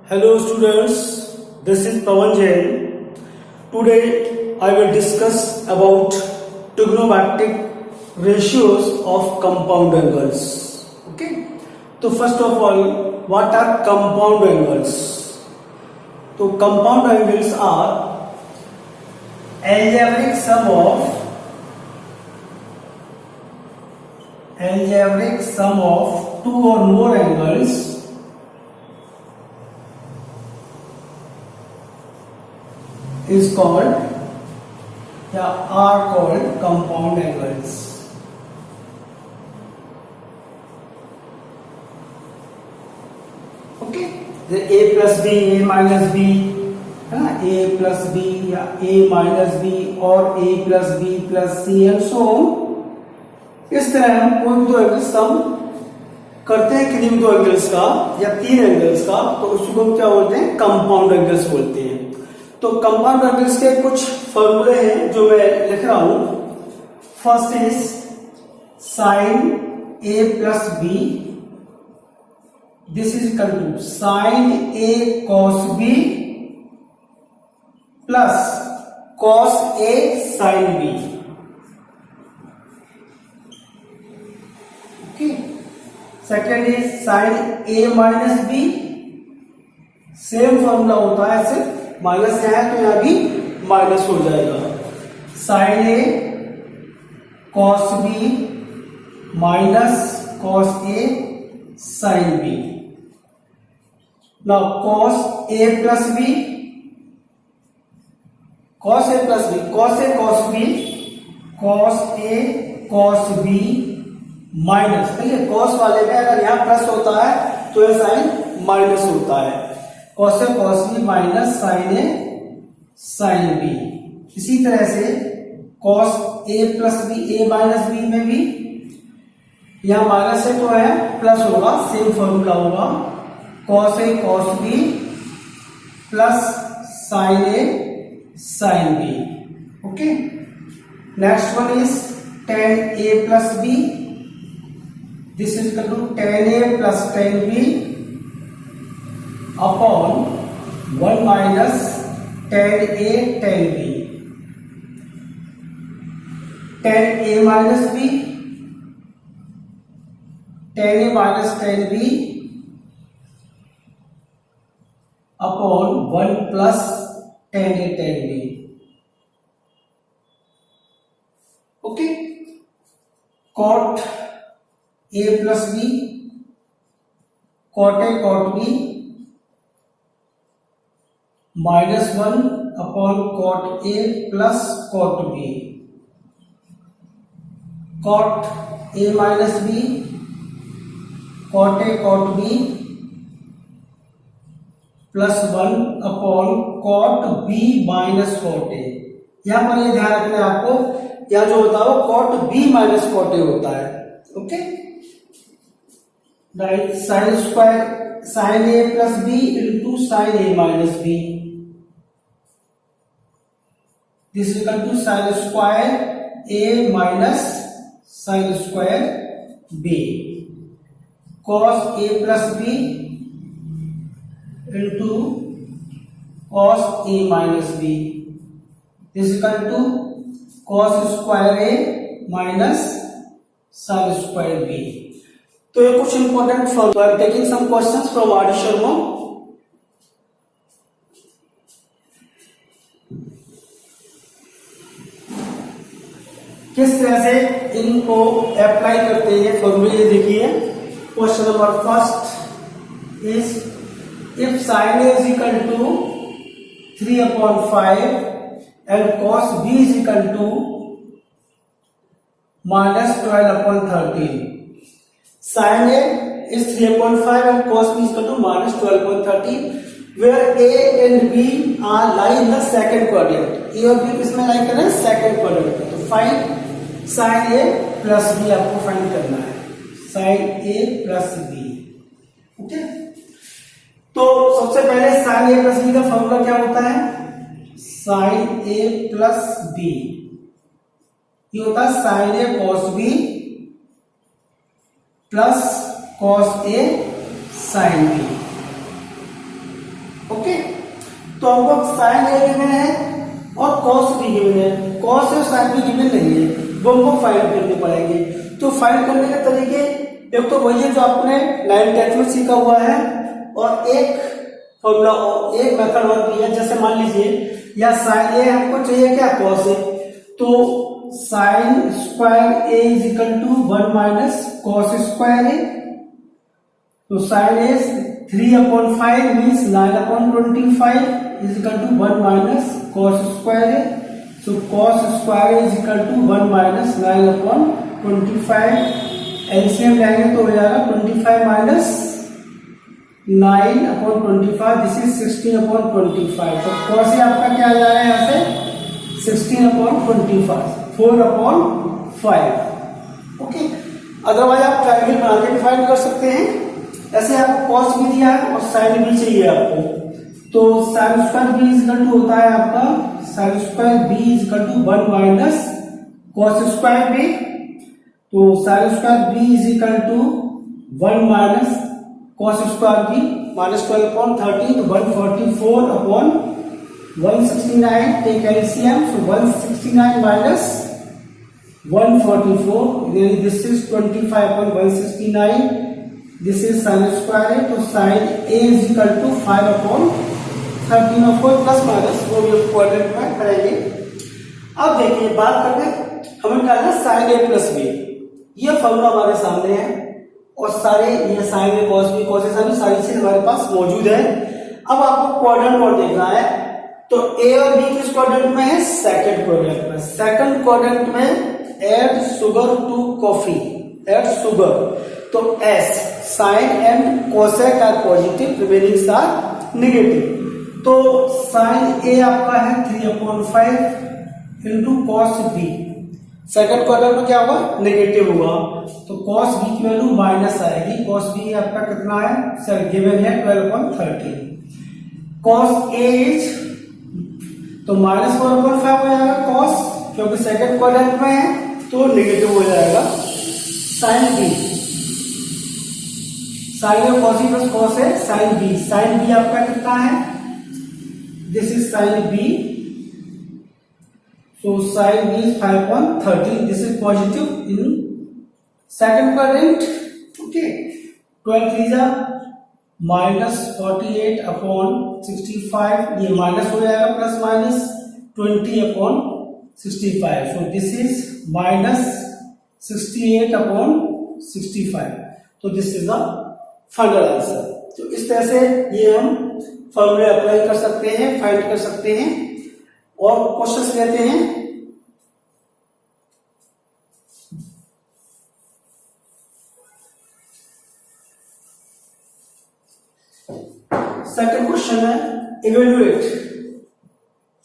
Hello students, this is Pawan Jain. Today I will discuss about trigonometric ratios of compound angles. Okay. So first of all, what are compound angles? So compound angles are algebraic sum of two or more angles is called are called compound angles. Okay, the a plus b, a minus b, a plus b या a minus b और a plus b plus c and so on. इस तरह हम कोई भी दो angles sum करते हैं किसी भी दो एंगल्स का या तीन एंगल्स का, तो उसको हम क्या बोलते हैं? कंपाउंड एंगल्स बोलते हैं. तो कंपाउंड एंगल्स के कुछ फॉर्मूले हैं जो मैं लिख रहा हूं. First is sine A plus b, this is equal to sine a cos b plus cos a sine b. Okay. Second is sine A minus b, same formula होता है, सिर्फ माइनस है तो यहां भी माइनस हो जाएगा. Sign a cos b minus cos a sine B. Now cos a plus B, cos a plus B, cos a cos B, cos a cos b minus, देखिए कॉस वाले में अगर यहां प्लस होता है तो यह साइन माइनस होता है. Cos a cos b minus sine a sine b. इसी तरह से cos a plus b, a minus b में भी यहां माइनस है तो है प्लस होगा, सेम फॉर्मूला होगा. Cos a cos b plus sine a sine b. Okay. Next one is tan a plus b, this is equal to tan a plus tan b upon 1 minus tan a tan b. Tan a minus b, tan a minus tan b upon 1 plus tan a tan b. Okay. Cot a plus b, cot a cot b minus 1 upon cot a plus cot b. Cot a minus b, cot a cot b plus 1 upon cot b minus cot a. यहां पर ये ध्यान रखना है आपको, यहां जो होता है वो cot b minus cot a होता है. Okay. Right. Sine square sine A plus B into sine A minus b, this is equal to sine square A minus sine square b. Cos a plus B into cos a minus b, this is equal to cos square A minus sine square B. तो ये कुछ important formula. I am taking some questions from R D Sharma. किस तरह से इनको apply करते हैं फॉर्मूले देखिए. Question number first is if sine A is equal to 3/5 and cos b is equal to minus 12/13. Sine a is 3/5 and cos b is equal to minus 12/13, where a and b are lie in the second quadrant. a और b किसमें lie कर रहे हैं? Second quadrant में. तो find sign ए plus B आपको find करना है. साइन ए प्लस बी. ओके. तो सबसे पहले साइन ए प्लस बी का फॉर्मूला क्या होता है? साइन ए प्लस बी ये होता है sine a cos b plus cos a sine b. Okay, तो हमको साइन ए गिवन है और कॉस बी गिवन है, कॉस और साइन बी गिवन नहीं है, वो हमको फाइंड करने पड़ेंगे। तो फाइंड करने के तरीके एक तो वही है जो आपने 9th 10th में सीखा हुआ है, और एक फॉर्मूला और एक मेथड और भी है। जैसे मान लीजिए या साइन ए हमको चाहिए क्या, कॉस ए, तो sine square A is equal to 1 minus cos square A. तो sine A 3/5 means 9/25 is equal to 1 minus cos square A. So cos square is equal to 1 minus 9/25। LCM लेंगे तो हो जाएगा 25 minus 9/25, this is 16/25। तो cos A आपका क्या आ जाएगा यहाँ से 16/25, 4/5। ओके, अदरवाइज आप ट्रायंगल बना के डिफाइन कर सकते हैं। ऐसे आपको कॉस भी दिया है और साइन भी चाहिए आपको, तो sine square B is equal to होता है आपका sine square B is equal to 1 minus cos square B. तो sine square B is equal to 1 minus cos square B minus 12/30, तो 144/169, take LCM, so 169 minus 144, this is 25/169, this is sine square है, तो sine A is equal to 5/13, of course plus minus वो भी quadrant में करेंगे। अब देखिए बात करते हैं, हमें निकालना है साइन ए प्लस बी। ये फॉर्मूला हमारे सामने है और सारे ये sign a cos B cos ए सारी चीज हमारे पास मौजूद है। अब आपको क्वाड्रेंट और देखना है, तो ए और बी किस क्वाड्रेंट में है, सेकंड क्वाड्रेंट में। सेकंड क्वाड्रेंट में add sugar to coffee, add sugar, तो S sine and cosec are positive, remaining are negative. तो साइन ए आपका है 3/5 into cos B, second quadrant में क्या होगा, नेगेटिव होगा, तो कॉस बी की वैल्यू माइनस आएगी। कॉस बी आपका कितना है, सर गिवन है 12/30। कॉस ए इज, तो माइनस 4/5 हो जाएगा कॉस, क्योंकि सेकंड क्वाड्रेंट में है तो नेगेटिव हो जाएगा। Sine b, sine cos plus cos है, साइन बी, साइन बी आपका कितना है, this is sine b, so sin b is 5/30, this is positive in second quadrant. Okay, 12 3 जा minus 48/65, ये माइनस हो जाएगा, plus minus 20/65, so this is minus 68/65, तो this is the final answer. तो इस तरह से ये हम फॉर्मूले अप्लाई कर सकते हैं, फाइंड कर सकते हैं। और क्वेश्चंस लेते हैं, सेकंड क्वेश्चन है, evaluate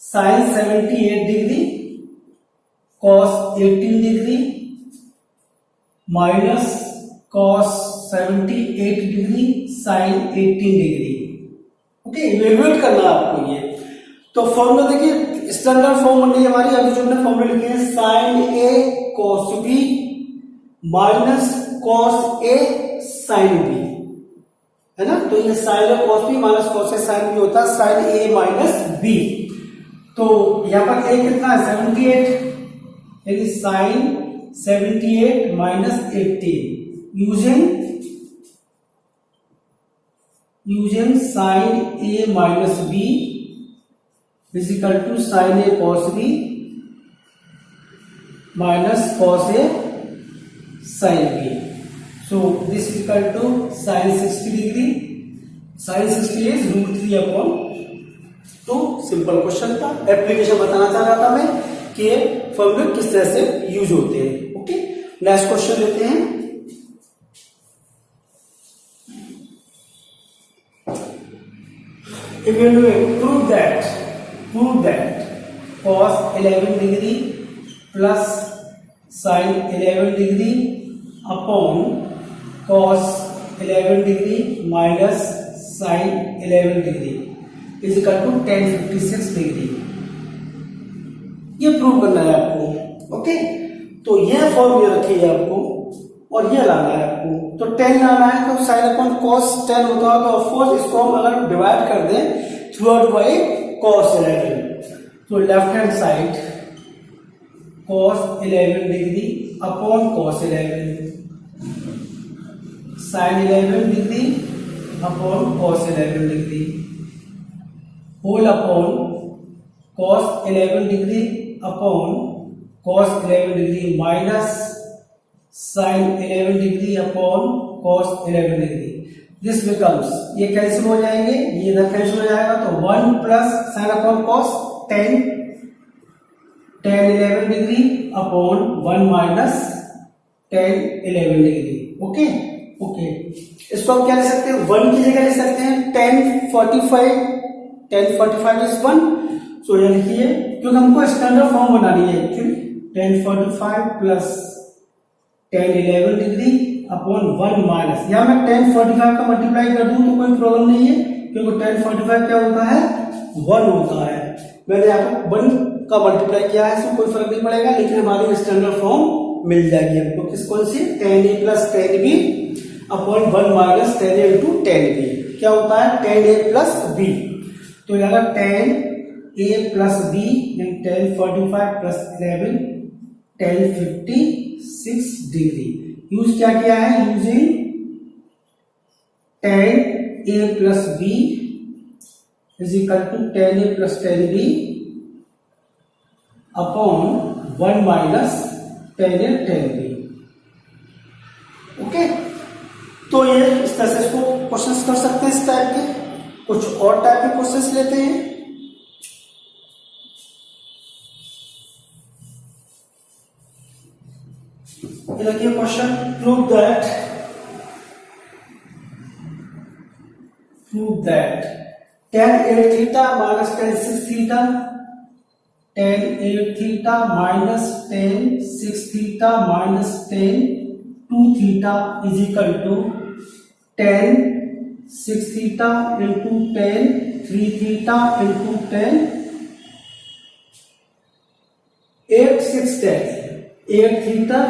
sine 78 degree cos 18 degree minus cos 78 degree sine 18 degree. Okay, evaluate करना है आपको ये। तो फॉर्मूला देखिए, स्टैंडर्ड फॉर्म होनी हमारी, अभी जो हमने फॉर्मूला लिखे हैं, sign a cos b minus cos a sine B, है ना। तो ये sign a cos b minus cos a sine B होता है साइन ए माइनस बी। तो यहां पर ए कितना है, 78, यानी sine 78 minus 18 using sine A minus b is equal to sin a cos b minus cos a sin b. So this is equal to sin 60 degree. Sin 60 is √3/2। Simple question था, application बताना चाह रहा था मैं कि ये फॉर्मूले किस तरह से यूज होते हैं। ओके, नेक्स्ट क्वेश्चन लेते हैं। Evaluate, prove that cos 11 degree plus sin 11 degree upon cos 11 degree minus sin 11 degree is equal to tan 56 degree। ये प्रूव करना है आपको। ओके, तो यह फॉर्मूला रखिए आपको और ये लाना है आपको। तो 10 लाना है तो साइन अपॉन कॉस 10 होता है, तो ऑफकोर्स इसको हम अगर डिवाइड कर दें थ्रू आउट बाई कॉस 11, तो left hand side cos 11 degree upon cos 11, sin 11 degree upon cos 11 degree, whole upon cos 11 degree upon cos 11 degree minus sin 11 degree upon cos 11 degree. This becomes, ये cancel हो जाएंगे, ये इधर cancel हो जाएगा, तो 1 plus sine upon cos 10 11 degree upon 1 minus 10 11 degree. Okay okay, इसको हम क्या ले सकते हैं, 1 की जगह ले सकते हैं 10 45 इज 1, सो ये लिखिए, क्योंकि हमको स्टैंडर्ड फॉर्म बनानी है actually, 10 45 plus 10 11 degree upon 1 minus, या मैं 10 45 का मल्टीप्लाई कर दूं तो कोई प्रॉब्लम नहीं है, क्योंकि 10 45 क्या होता है, 1 होता है। मैंने यहाँ पर 1 का मल्टीप्लाई किया है, इसमें कोई फर्क नहीं पड़ेगा, लेकिन हमारी स्टैंडर्ड फॉर्म मिल जाएगी हमको, किस कौन सी, 10a plus 10b upon 1 minus 10a into 10b, क्या होता है 10a प्लस b, तो यहाँ 10a प्लस b इन 10 45 प्लस 11 10 56 डिग्री। यूज क्या किया है, using 10a plus b is equal to 10a plus 10b upon 1 minus 10a 10b। Okay, तो ये इस तरह से इसको क्वेश्चंस कर सकते हैं, इस टाइप के। कुछ और टाइप के क्वेश्चंस लेते हैं। देखिए question, prove that tan 8 theta minus tan 6 theta, tan 8 theta minus tan 6 theta minus tan 2 theta is equal to tan 6 theta into tan 3 theta into tan 8 6 10, 8 theta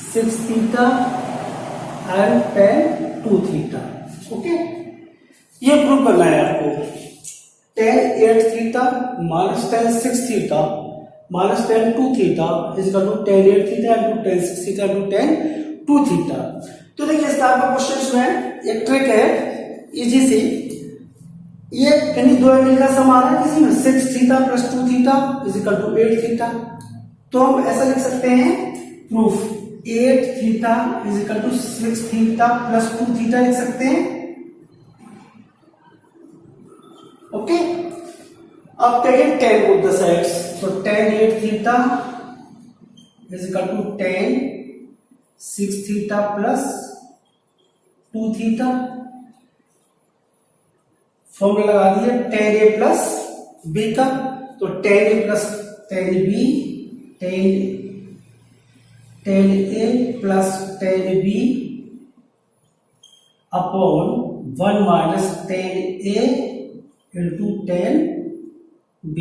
6 theta and tan 2 theta. Okay, ये prove करना है आपको। tan 8 theta minus tan 6 theta minus tan 2 theta is equal to tan 8 theta into tan 6 theta into tan 2 theta. तो देखिए इस type का question में एक ट्रिक है इजी सी, ये यानी दो एंगल का सम आ रहा है किसी में, 6 theta plus 2 theta is equal to 8 theta, तो हम ऐसा लिख सकते हैं proof 8 theta is equal to 6 theta plus 2 theta लिख सकते हैं। ओके, अब take tan both the sides, so tan 8 theta is equal to tan 6 theta plus 2 theta, formula लगा दिए tan a प्लस b का, तो tan a plus tan b, tan a plus tan b upon 1 minus tan a into tan b।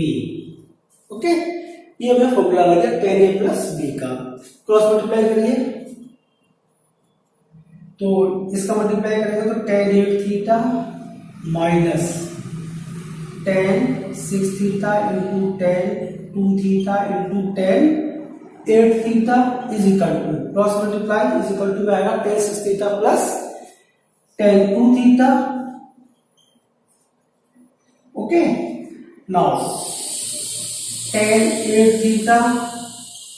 Okay, ये हमें formula लगा दिया tan a plus b का, cross multiply करिए, तो इसका मल्टीप्लाई करेंगे तो tan 8 theta minus tan 6 theta into tan 2 theta into tan 8 theta is equal to, cross multiply is equal to आएगा tan 6 theta plus tan 2 theta. Okay, now tan 8 theta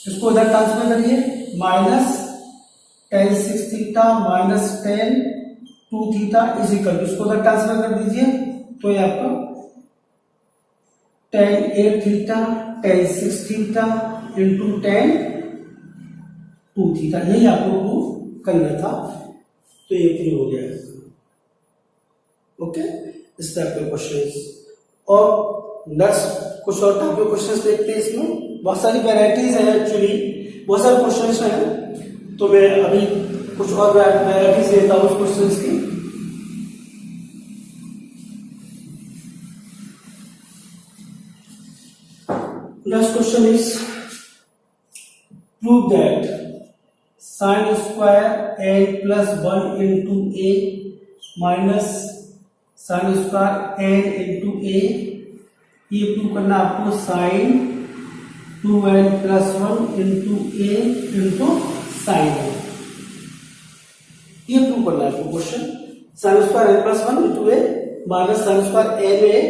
इसको इधर transfer करिए, minus tan 6 theta minus tan 2 theta is equal to, इसको उधर transfer कर दीजिए, तो ये आपका tan 8 theta tan 6 theta into tan 2 theta, यही आपको प्रूव करना था, तो ये प्रूव हो गया। ओके, इस टाइप के क्वेश्चंस, और नेक्स्ट कुछ और टाइप के क्वेश्चंस देखते हैं। इसमें बहुत सारी वैरायटीज है एक्चुअली, बहुत सारे क्वेश्चंस हैं, तो मैं अभी कुछ और वैरायटीज देता हूँ उस क्वेश्चंस की। Next question is prove that sine square N plus 1 into A minus sine square N into A, ये प्रूव करना आपको sine 2n plus 1 into A into sine A, ये प्रूव करना है आपको question. Sine square N plus 1 into A minus sine square N A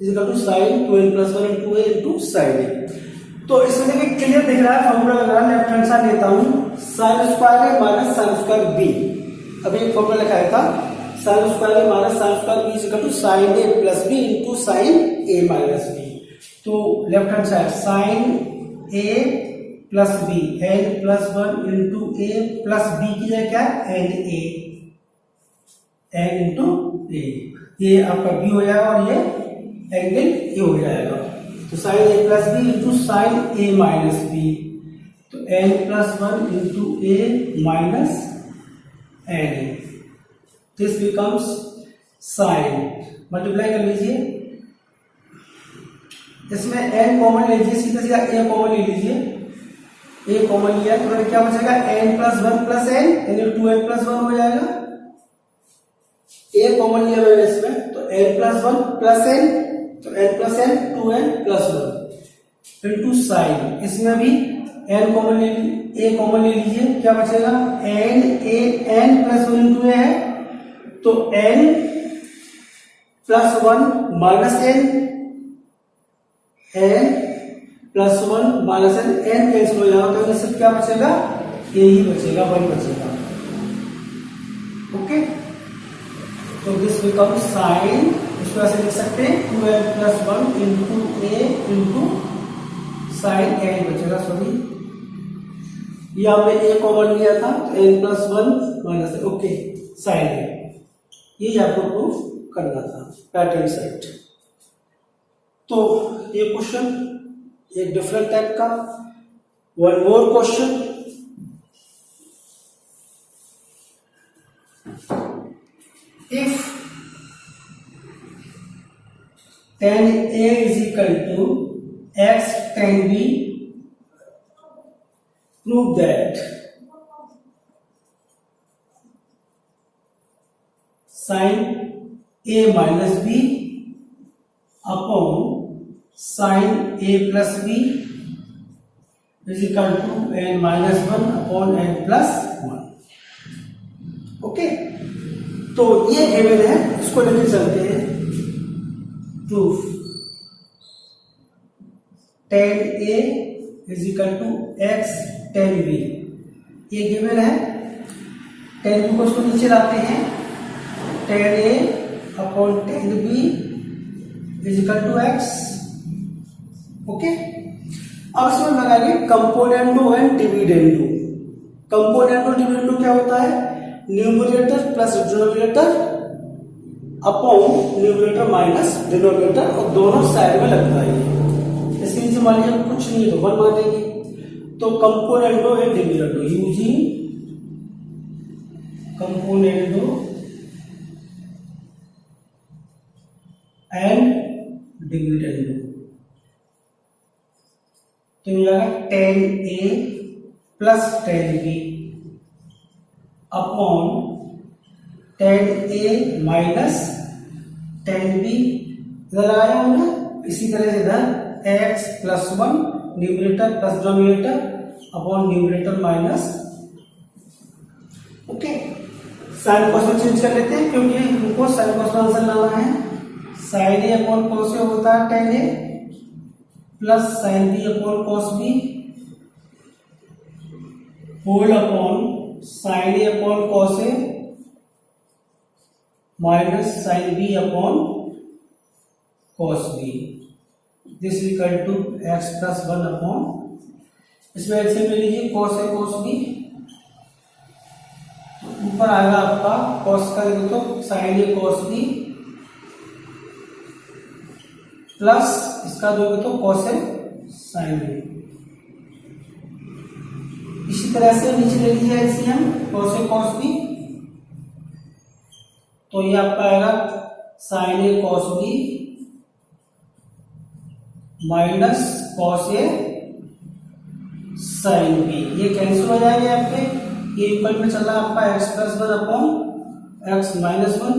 is equal to sine 2n plus 1 into A into sine A. तो इसमें देखिए clear दिख रहा है, फॉर्मूला लग रहा है, लेफ्ट हैंड साइड लेता हूं, साइन स्क्वायर ए माइनस साइन स्क्वायर बी, अभी एक फॉर्मूला लिखाया था, sine square A minus sine square B is equal to sine A plus B into sine A minus B. तो left hand side sine A plus B, N plus 1 into A plus B की जगह क्या है N A, N into A, ये आपका B हो जाएगा और ये एंगल ए हो जाएगा। तो साइन ए प्लस बी इंटू साइन ए माइनस बी, तो n plus 1 into A minus n a, this becomes sine, multiply कर लीजिए, इसमें एन कॉमन लीजिए, सीधा सीधा ए कॉमन ले लीजिए, ए कॉमन लिया तो क्या बचेगा एन प्लस 1 प्लस एन यानी 2n प्लस 1 हो जाएगा, ए कॉमन लिया मैंने इसमें, तो n प्लस 1 प्लस एन, तो n plus N 2n plus 1 into sine, इसमें भी n कॉमन ले, a कॉमन ले लीजिए, क्या बचेगा n a n plus 1 into A है, तो n plus 1 minus n, n plus 1 minus n, n cancel हो जाएगा, तो सिर्फ क्या बचेगा a ही बचेगा, 1 बचेगा। ओके, तो दिस बिकम साइन, इसको ऐसे लिख सकते हैं 2n plus 1 into A into sine n बचेगा, सॉरी ये आपने a कॉमन लिया था तो n plus 1 minus, okay sine A, ये आपको प्रूफ करना था पैटर्न सेट। तो ये क्वेश्चन एक डिफरेंट टाइप का, one more question, if tan A is equal to x tan B, prove that sin A minus B upon sin A plus B is equal to n minus 1 upon n plus 1। Okay, तो ये given है, इसको लेके चलते हैं proof. tan A is equal to x tan B, ये given है, tan B को इसको नीचे लाते हैं, tan A upon tan B is equal to x। Okay, अब इसमें लगाएंगे componendo and dividendo. Componendo dividendo क्या होता है, numerator plus denominator upon numerator minus denominator, और दोनों साइड में लगता है। इसके नीचे मान लीजिए कुछ नहीं है तो 1 मान देंगे, तो componendo and dividendo, using componendo and dividendo, तो ये आएगा tan A plus tan B upon tan A minus tan B, इधर आया हमने, इसी तरह से इधर x plus 1 numerator plus denominator upon numerator minus. Okay, sine cos में चेंज कर लेते हैं क्योंकि हमको साइन कॉस में आंसर लाना है। Sine a upon cos a होता है tan A plus sine b upon cos b whole upon sine a upon cos a minus sine b upon cos b, this equal to x plus 1 upon, इसमें LCM ले लीजिए cos a cos B, ऊपर आएगा आपका cos का देखो तो sine a cos b plus इसका दोगे तो कॉस ए साइन बी। इसी तरह से नीचे ले लीजिए LCM cos a cos B, तो ये आपका आएगा sign a cos b minus cos a sine B, ये कैंसिल हो जाएंगे आपके, ये इक्वल में चल रहा है आपका x plus one upon x minus one.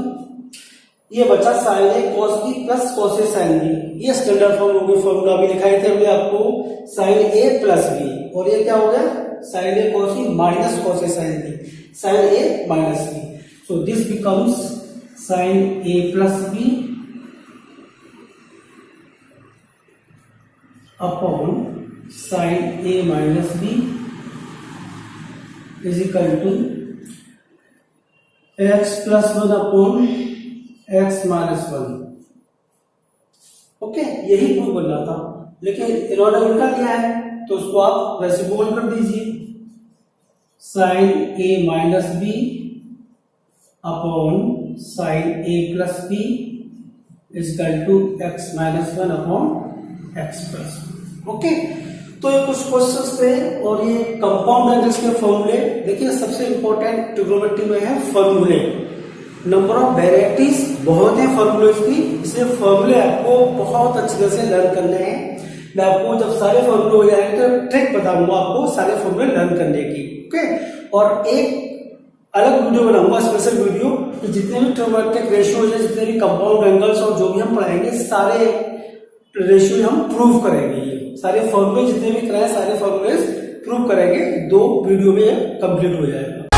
ये बचा sign a cos b plus cos a sine B. ये स्टैंडर्ड फॉर्म हो गई, फॉर्मूला भी दिखाए थे हमने आपको, साइन ए प्लस बी, और ये क्या हो गया sine a cos b minus cos a sine b, sine A minus b. So this becomes sine A plus b upon sine A minus b is equal to x plus one upon x minus one. Okay, यही prove करना था, लेकिन इन्होंने उल्टा दिया है तो उसको आप वैसे बोल कर दीजिए, sine A minus b upon sine A plus b is equal to x minus one upon x plus. Okay, तो ये कुछ क्वेश्चंस थे और ये कंपाउंड एंगल्स के फॉर्मूले। देखिए सबसे इंपॉर्टेंट ट्रिग्नोमेट्री में है फॉर्मूले। नंबर ऑफ वेराइटीज बहुत है फॉर्मूले की, इसलिए फॉर्मूले आपको बहुत अच्छी तरह से लर्न करने हैं। मैं आपको जब सारे फॉर्मूले हो जाएंगे तो ट्रिक बताऊंगा आपको सारे फॉर्मूले लर्न करने की। ओके, और एक अलग वीडियो बनाऊंगा, स्पेशल वीडियो, कि जितने भी ट्रिग्नोमेट्रिक रेशियोज है, जितने भी कंपाउंड एंगल्स और जो भी हम पढ़ाएंगे सारे रेशियो हम प्रूव करेंगे। सारे फॉर्मूले जितने भी कराए सारे फॉर्मूले प्रूव करेंगे, 2 वीडियो में कंप्लीट हो जाएगा।